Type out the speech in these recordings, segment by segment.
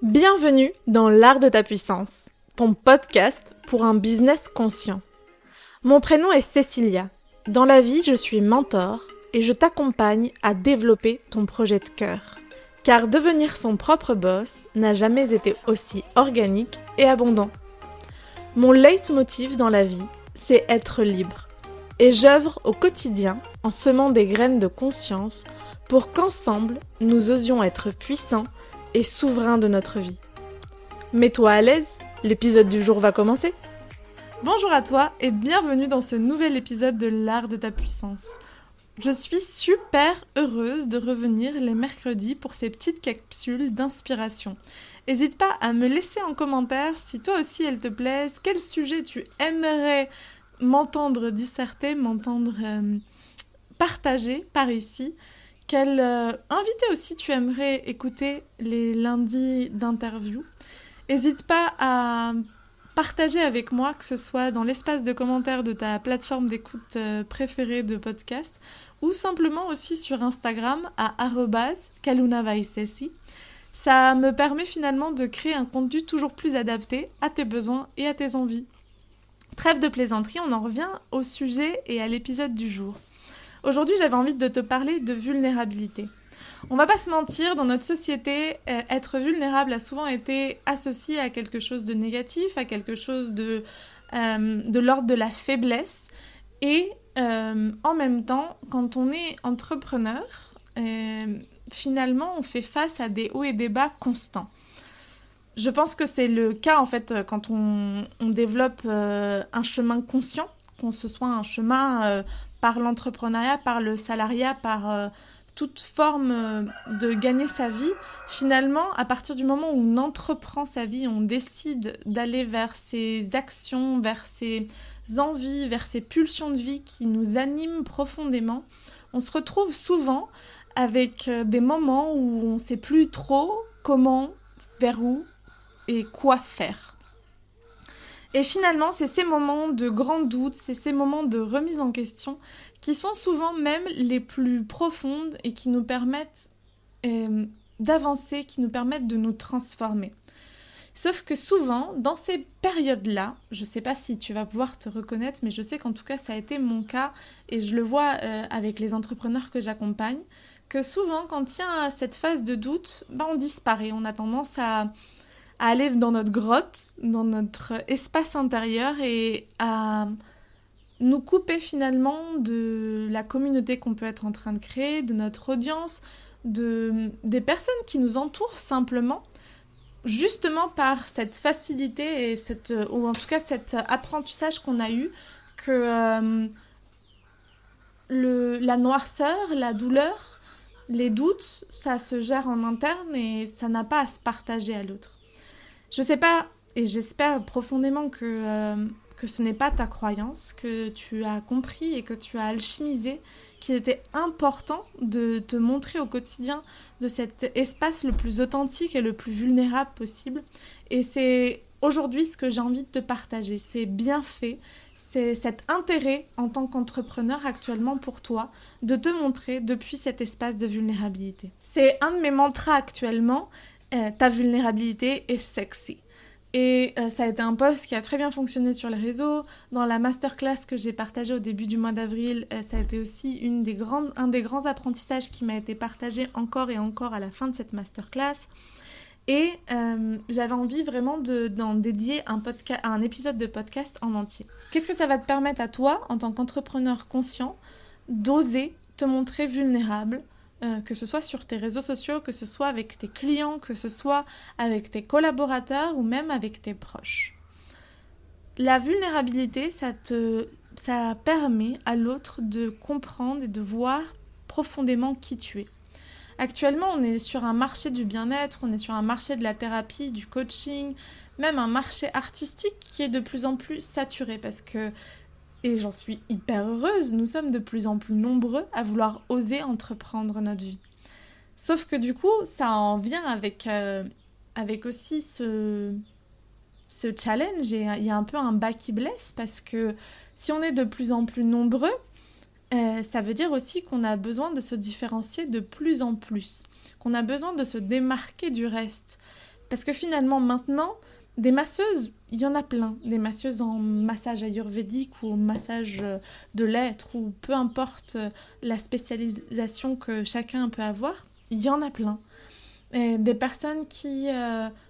Bienvenue dans l'art de ta puissance, ton podcast pour un business conscient. Mon prénom est Cécilia. Dans la vie, je suis mentor et je t'accompagne à développer ton projet de cœur. Car devenir son propre boss n'a jamais été aussi organique et abondant. Mon leitmotiv dans la vie, c'est être libre. Et j'œuvre au quotidien en semant des graines de conscience pour qu'ensemble, nous osions être puissants et souverains de notre vie. Mets-toi à l'aise, l'épisode du jour va commencer. Bonjour à toi et bienvenue dans ce nouvel épisode de l'art de ta puissance. Je suis super heureuse de revenir les mercredis pour ces petites capsules d'inspiration. N'hésite pas à me laisser en commentaire si toi aussi elles te plaisent, quel sujet tu aimerais m'entendre disserter, m'entendre partager par ici. Quel invité aussi tu aimerais écouter les lundis d'interview. N'hésite pas à partager avec moi, que ce soit dans l'espace de commentaires de ta plateforme d'écoute préférée de podcast ou simplement aussi sur Instagram à @kalunavaisesi. Ça me permet finalement de créer un contenu toujours plus adapté à tes besoins et à tes envies. Trêve de plaisanterie, on en revient au sujet et à l'épisode du jour. Aujourd'hui, j'avais envie de te parler de vulnérabilité. On va pas se mentir, dans notre société, être vulnérable a souvent été associé à quelque chose de négatif, à quelque chose de l'ordre de la faiblesse. Et en même temps, quand on est entrepreneur, finalement, on fait face à des hauts et des bas constants. Je pense que c'est le cas, en fait, quand on développe un chemin conscient, qu'on se soit un chemin par l'entrepreneuriat, par le salariat, par toute forme de gagner sa vie. Finalement, à partir du moment où on entreprend sa vie, on décide d'aller vers ses actions, vers ses envies, vers ses pulsions de vie qui nous animent profondément, on se retrouve souvent avec des moments où on ne sait plus trop comment, vers où et quoi faire. Et finalement, c'est ces moments de grand doute, c'est ces moments de remise en question qui sont souvent même les plus profondes et qui nous permettent d'avancer, qui nous permettent de nous transformer. Sauf que souvent, dans ces périodes-là, je ne sais pas si tu vas pouvoir te reconnaître, mais je sais qu'en tout cas, ça a été mon cas et je le vois avec les entrepreneurs que j'accompagne, que souvent, quand il y a cette phase de doute, on disparaît. On a tendance à aller dans notre grotte, dans notre espace intérieur et à nous couper finalement de la communauté qu'on peut être en train de créer, de notre audience, des personnes qui nous entourent simplement, justement par cette facilité et ou en tout cas cet apprentissage qu'on a eu que la noirceur, la douleur, les doutes, ça se gère en interne et ça n'a pas à se partager à l'autre. Je sais pas, et j'espère profondément que ce n'est pas ta croyance, que tu as compris et que tu as alchimisé qu'il était important de te montrer au quotidien de cet espace le plus authentique et le plus vulnérable possible. Et c'est aujourd'hui ce que j'ai envie de te partager. C'est bien fait, c'est cet intérêt en tant qu'entrepreneur actuellement pour toi de te montrer depuis cet espace de vulnérabilité. C'est un de mes mantras actuellement. Ta vulnérabilité est sexy. Et ça a été un post qui a très bien fonctionné sur les réseaux. Dans la masterclass que j'ai partagée au début du mois d'avril, ça a été aussi un des grands apprentissages qui m'a été partagé encore et encore à la fin de cette masterclass. Et j'avais envie vraiment d'en dédier un épisode de podcast en entier. Qu'est-ce que ça va te permettre à toi, en tant qu'entrepreneur conscient, d'oser te montrer vulnérable, que ce soit sur tes réseaux sociaux, que ce soit avec tes clients, que ce soit avec tes collaborateurs ou même avec tes proches. La vulnérabilité, ça permet à l'autre de comprendre et de voir profondément qui tu es. Actuellement, on est sur un marché du bien-être, on est sur un marché de la thérapie, du coaching, même un marché artistique qui est de plus en plus saturé parce que, et j'en suis hyper heureuse, nous sommes de plus en plus nombreux à vouloir oser entreprendre notre vie. Sauf que du coup, ça en vient avec aussi ce challenge et il y a un peu un bas qui blesse parce que si on est de plus en plus nombreux, ça veut dire aussi qu'on a besoin de se différencier de plus en plus, qu'on a besoin de se démarquer du reste. Parce que finalement, maintenant, des masseuses, il y en a plein. Des masseuses en massage ayurvédique ou massage de l'être, ou peu importe la spécialisation que chacun peut avoir, il y en a plein. Et des personnes qui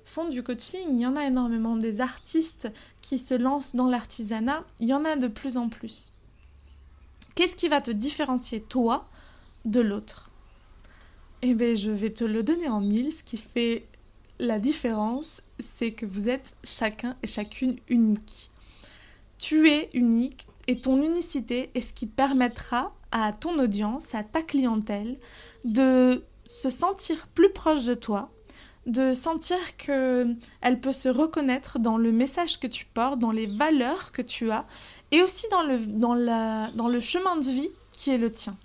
font du coaching, il y en a énormément. Des artistes qui se lancent dans l'artisanat, il y en a de plus en plus. Qu'est-ce qui va te différencier, toi, de l'autre ? Eh bien, je vais te le donner en mille. Ce qui fait la différence, c'est que vous êtes chacun et chacune unique. Tu es unique et ton unicité est ce qui permettra à ton audience, à ta clientèle, de se sentir plus proche de toi, de sentir qu'elle peut se reconnaître dans le message que tu portes, dans les valeurs que tu as, et aussi dans le chemin de vie qui est le tien.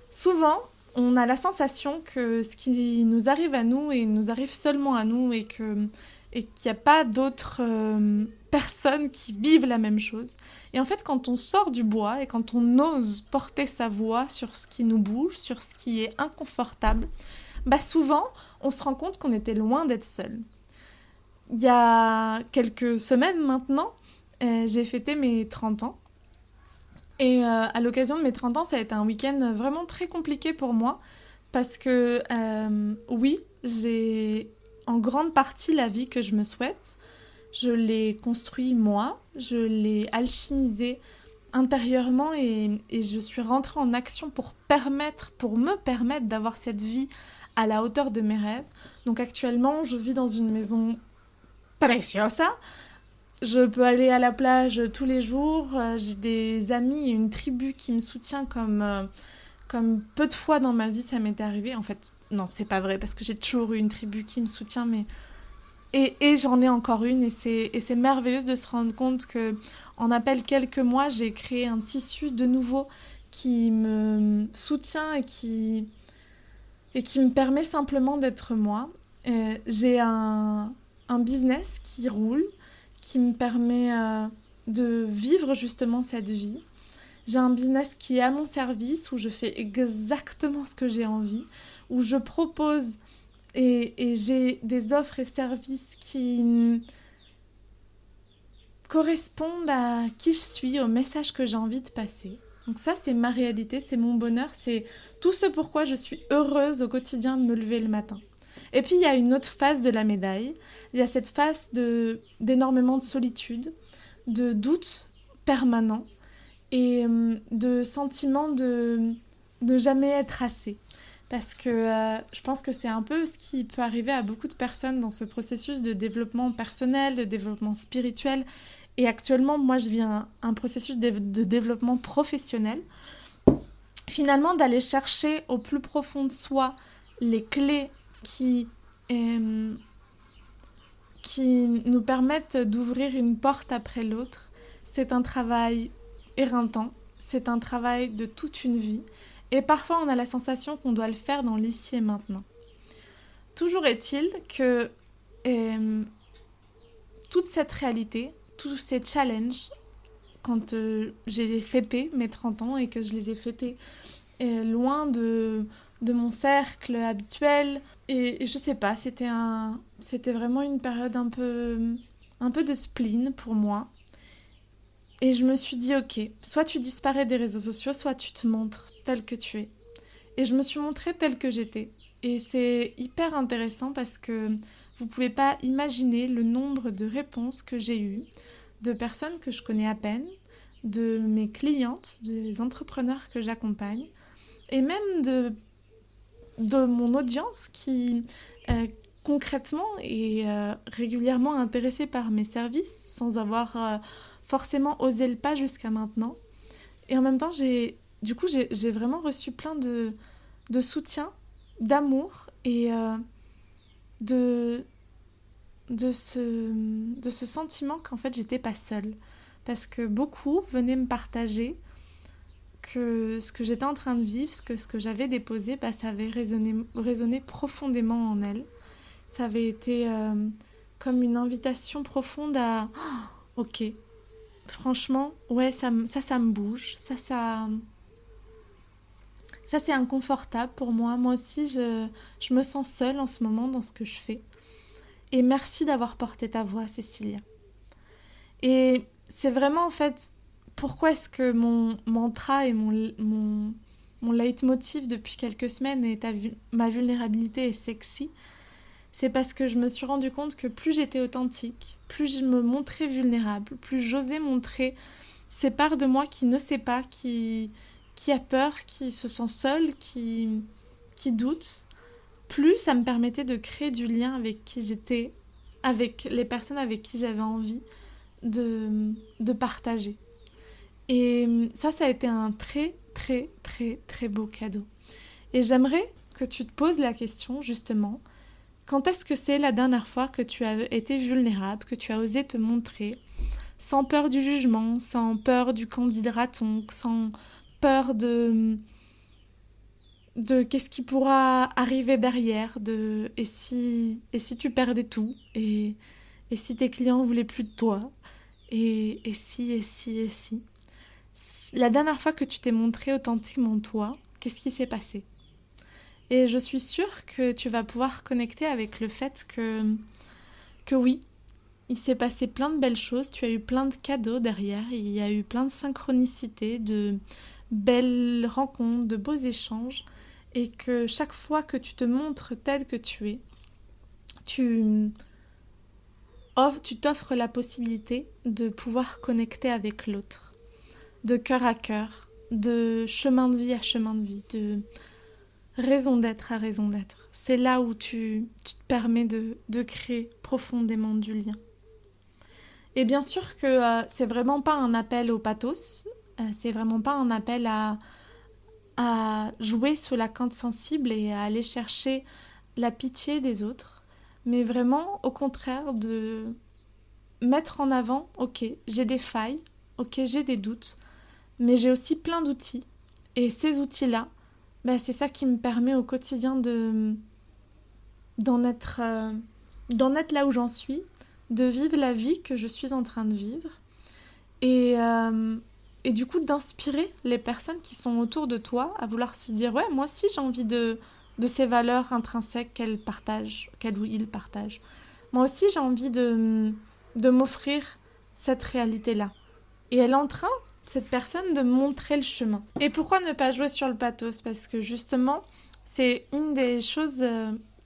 Souvent, on a la sensation que ce qui nous arrive à nous, et nous arrive seulement à nous, et qu'il n'y a pas d'autres personnes qui vivent la même chose. Et en fait, quand on sort du bois et quand on ose porter sa voix sur ce qui nous bouge, sur ce qui est inconfortable, souvent, on se rend compte qu'on était loin d'être seul. Il y a quelques semaines maintenant, j'ai fêté mes 30 ans. Et à l'occasion de mes 30 ans, ça a été un week-end vraiment très compliqué pour moi. Parce que, oui, j'ai en grande partie la vie que je me souhaite. Je l'ai construit moi, je l'ai alchimisé intérieurement et je suis rentrée en action pour me permettre d'avoir cette vie à la hauteur de mes rêves. Donc actuellement, je vis dans une maison preciosa. Je peux aller à la plage tous les jours. J'ai des amis et une tribu qui me soutient comme peu de fois dans ma vie ça m'était arrivé. En fait, non, c'est pas vrai parce que j'ai toujours eu une tribu qui me soutient, mais et j'en ai encore une, et c'est merveilleux de se rendre compte que en à peine quelques mois, j'ai créé un tissu de nouveau qui me soutient et qui me permet simplement d'être moi. J'ai un business qui roule, qui me permet de vivre justement cette vie. J'ai un business qui est à mon service, où je fais exactement ce que j'ai envie, où je propose et j'ai des offres et services qui correspondent à qui je suis, au message que j'ai envie de passer. Donc ça, c'est ma réalité, c'est mon bonheur, c'est tout ce pourquoi je suis heureuse au quotidien de me lever le matin. Et puis, il y a une autre face de la médaille. Il y a cette face d'énormément de solitude, de doute permanent et de sentiment de jamais être assez. Parce que je pense que c'est un peu ce qui peut arriver à beaucoup de personnes dans ce processus de développement personnel, de développement spirituel. Et actuellement, moi, je vis un processus de développement professionnel. Finalement, d'aller chercher au plus profond de soi les clés qui nous permettent d'ouvrir une porte après l'autre. C'est un travail éreintant, c'est un travail de toute une vie. Et parfois, on a la sensation qu'on doit le faire dans l'ici et maintenant. Toujours est-il que toute cette réalité, tous ces challenges, quand j'ai fêté mes 30 ans et que je les ai fêtés loin de mon cercle habituel, et je sais pas, c'était vraiment une période un peu de spleen pour moi. Et je me suis dit, ok, soit tu disparais des réseaux sociaux, soit tu te montres tel que tu es. Et je me suis montrée telle que j'étais. Et c'est hyper intéressant parce que vous pouvez pas imaginer le nombre de réponses que j'ai eues de personnes que je connais à peine, de mes clientes, des entrepreneurs que j'accompagne, et même de mon audience qui concrètement est régulièrement intéressée par mes services sans avoir forcément osé le pas jusqu'à maintenant. Et en même temps, j'ai vraiment reçu plein de soutien, d'amour et de ce sentiment qu'en fait, j'étais pas seule. Parce que beaucoup venaient me partager que ce que j'étais en train de vivre, ce que j'avais déposé, ça avait résonné profondément en elles. Ça avait été comme une invitation profonde à « Ok, franchement, ouais, ça me bouge, ça c'est inconfortable pour moi. Moi aussi, je me sens seule en ce moment dans ce que je fais. » Et merci d'avoir porté ta voix, Cécilia. Et c'est vraiment en fait pourquoi est-ce que mon mantra et mon leitmotiv depuis quelques semaines est ma vulnérabilité est sexy. C'est parce que je me suis rendu compte que plus j'étais authentique, plus je me montrais vulnérable, plus j'osais montrer ces parts de moi qui ne sait pas, qui a peur, qui se sent seule, qui doute, plus ça me permettait de créer du lien avec qui j'étais, avec les personnes avec qui j'avais envie de partager. Et ça a été un très, très, très, très beau cadeau. Et j'aimerais que tu te poses la question, justement, quand est-ce que c'est la dernière fois que tu as été vulnérable, que tu as osé te montrer, sans peur du jugement, sans peur du candidaton, sans peur de qu'est-ce qui pourra arriver derrière, et si tu perdais tout, et si tes clients voulaient plus de toi, et si. La dernière fois que tu t'es montré authentiquement toi, qu'est-ce qui s'est passé? Et je suis sûre que tu vas pouvoir connecter avec le fait que oui, il s'est passé plein de belles choses, tu as eu plein de cadeaux derrière, il y a eu plein de synchronicités, de belles rencontres, de beaux échanges, et que chaque fois que tu te montres tel que tu es, tu t'offres la possibilité de pouvoir connecter avec l'autre, de cœur à cœur, de chemin de vie à chemin de vie, de raison d'être à raison d'être. C'est là où tu te permets de créer profondément du lien. Et bien sûr que c'est vraiment pas un appel au pathos, c'est vraiment pas un appel à jouer sur la corde sensible et à aller chercher la pitié des autres, mais vraiment au contraire de mettre en avant, ok, j'ai des failles, ok, j'ai des doutes, mais j'ai aussi plein d'outils. Et ces outils-là, c'est ça qui me permet au quotidien d'en être là où j'en suis, de vivre la vie que je suis en train de vivre et du coup d'inspirer les personnes qui sont autour de toi à vouloir se dire ouais, moi aussi j'ai envie de ces valeurs intrinsèques qu'elle ou il partage. Moi aussi j'ai envie de m'offrir cette réalité-là. Et elle est en train, cette personne, de montrer le chemin. Et pourquoi ne pas jouer sur le pathos? Parce que justement, c'est une des choses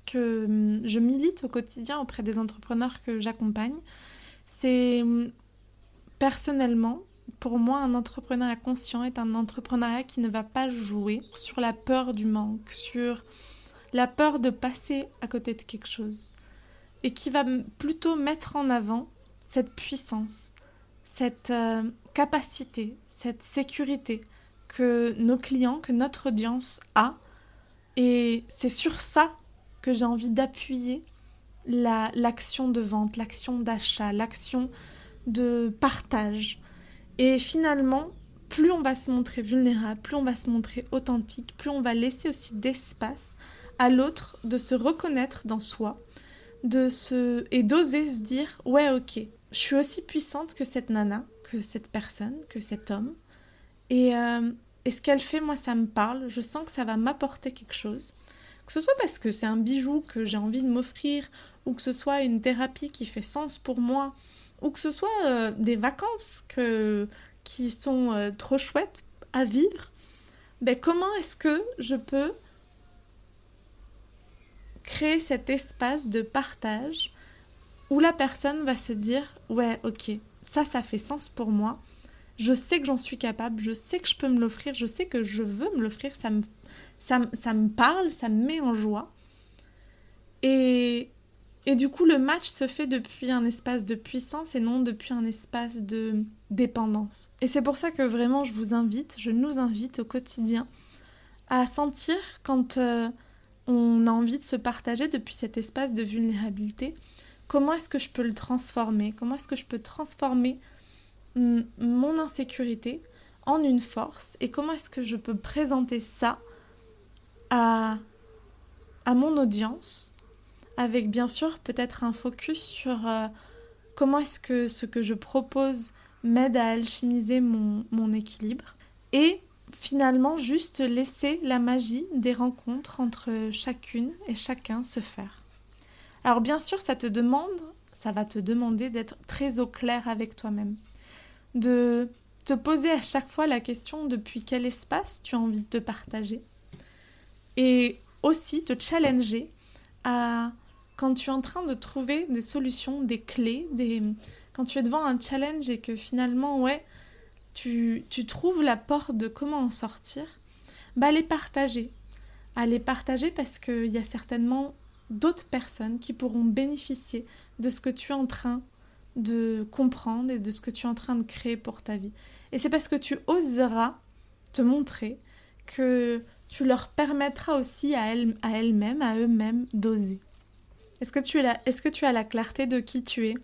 que je milite au quotidien auprès des entrepreneurs que j'accompagne. C'est personnellement, pour moi, un entrepreneuriat conscient est un entrepreneuriat qui ne va pas jouer sur la peur du manque, sur la peur de passer à côté de quelque chose, et qui va plutôt mettre en avant cette puissance, cette capacité, cette sécurité que nos clients, que notre audience a. Et c'est sur ça que j'ai envie d'appuyer l'action de vente, l'action d'achat, l'action de partage. Et finalement, plus on va se montrer vulnérable, plus on va se montrer authentique, plus on va laisser aussi d'espace à l'autre de se reconnaître dans soi, et d'oser se dire « Ouais, ok, je suis aussi puissante que cette nana, que cette personne, que cet homme. Et ce qu'elle fait, moi, ça me parle. Je sens que ça va m'apporter quelque chose. Que ce soit parce que c'est un bijou que j'ai envie de m'offrir, ou que ce soit une thérapie qui fait sens pour moi, ou que ce soit des vacances qui sont trop chouettes à vivre. Comment est-ce que je peux créer cet espace de partage où la personne va se dire « Ouais, ok, ça fait sens pour moi. Je sais que j'en suis capable, je sais que je peux me l'offrir, je sais que je veux me l'offrir, ça me parle, ça me met en joie. » Et du coup, le match se fait depuis un espace de puissance et non depuis un espace de dépendance. Et c'est pour ça que vraiment, je nous invite au quotidien à sentir quand on a envie de se partager depuis cet espace de vulnérabilité, comment est-ce que je peux le transformer? Comment est-ce que je peux transformer mon insécurité en une force? Et comment est-ce que je peux présenter ça à mon audience, avec bien sûr peut-être un focus sur comment est-ce que ce que je propose m'aide à alchimiser mon équilibre. Et finalement, juste laisser la magie des rencontres entre chacune et chacun se faire. Alors bien sûr, ça va te demander d'être très au clair avec toi-même, de te poser à chaque fois la question depuis quel espace tu as envie de te partager et aussi te challenger à quand tu es en train de trouver des solutions, des clés, quand tu es devant un challenge et que finalement, tu trouves la porte de comment en sortir, à les partager. À les partager parce qu'il y a certainement d'autres personnes qui pourront bénéficier de ce que tu es en train de comprendre et de ce que tu es en train de créer pour ta vie. Et c'est parce que tu oseras te montrer que tu leur permettras aussi à elles-mêmes, à eux-mêmes, d'oser. Est-ce que tu as la clarté de qui tu es,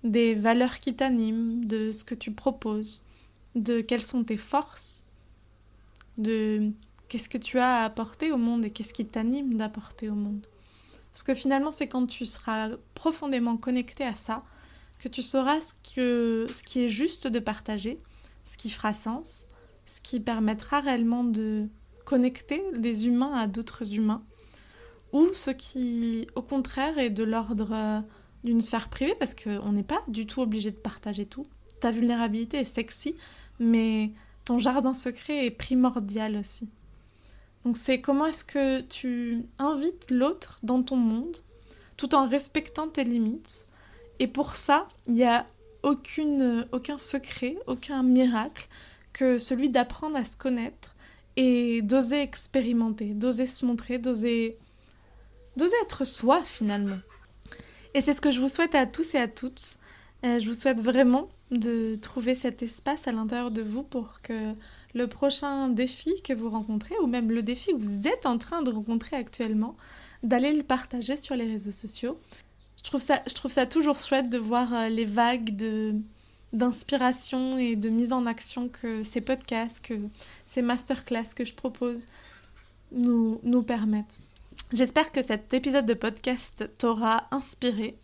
des valeurs qui t'animent, de ce que tu proposes, de quelles sont tes forces, de qu'est-ce que tu as à apporter au monde et qu'est-ce qui t'anime d'apporter au monde. Parce que finalement, c'est quand tu seras profondément connecté à ça que tu sauras ce qui est juste de partager, ce qui fera sens, ce qui permettra réellement de connecter des humains à d'autres humains, ou ce qui, au contraire, est de l'ordre d'une sphère privée, parce qu'on n'est pas du tout obligé de partager tout. Ta vulnérabilité est sexy, mais ton jardin secret est primordial aussi. Donc c'est comment est-ce que tu invites l'autre dans ton monde, tout en respectant tes limites. Et pour ça, il n'y a aucun secret, aucun miracle que celui d'apprendre à se connaître et d'oser expérimenter, d'oser se montrer, d'oser être soi finalement. Et c'est ce que je vous souhaite à tous et à toutes. Je vous souhaite vraiment de trouver cet espace à l'intérieur de vous pour que le prochain défi que vous rencontrez, ou même le défi que vous êtes en train de rencontrer actuellement, d'aller le partager sur les réseaux sociaux. Je trouve ça toujours chouette de voir les vagues d'inspiration et de mise en action que ces podcasts, que ces masterclass que je propose nous permettent. J'espère que cet épisode de podcast t'aura inspiré.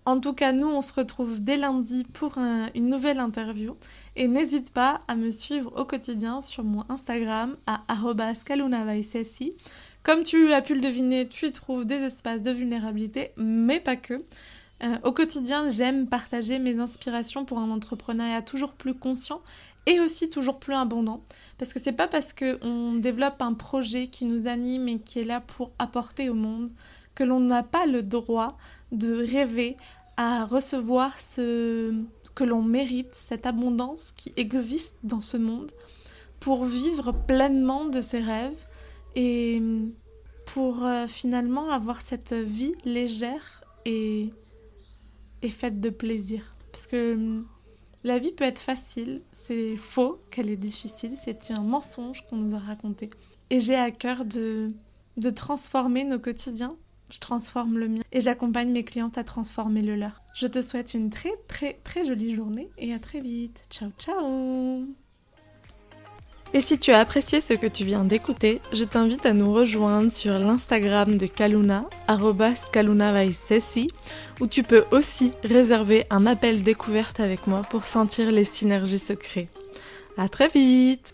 En tout cas, nous, on se retrouve dès lundi pour une nouvelle interview. Et n'hésite pas à me suivre au quotidien sur mon Instagram à @kalunavaisesi. Comme tu as pu le deviner, tu y trouves des espaces de vulnérabilité, mais pas que. Au quotidien, j'aime partager mes inspirations pour un entrepreneuriat toujours plus conscient et aussi toujours plus abondant. Parce que c'est pas parce qu'on développe un projet qui nous anime et qui est là pour apporter au monde que l'on n'a pas le droit de rêver à recevoir ce que l'on mérite, cette abondance qui existe dans ce monde, pour vivre pleinement de ses rêves et pour finalement avoir cette vie légère et faite de plaisir. Parce que la vie peut être facile, c'est faux qu'elle est difficile, c'est un mensonge qu'on nous a raconté. Et j'ai à cœur de transformer nos quotidiens. Je transforme le mien et j'accompagne mes clientes à transformer le leur. Je te souhaite une très très très jolie journée et à très vite. Ciao ciao. Et si tu as apprécié ce que tu viens d'écouter, je t'invite à nous rejoindre sur l'Instagram de Kaluna, @kalunavaisesi, où tu peux aussi réserver un appel découverte avec moi pour sentir les synergies se créer. À très vite!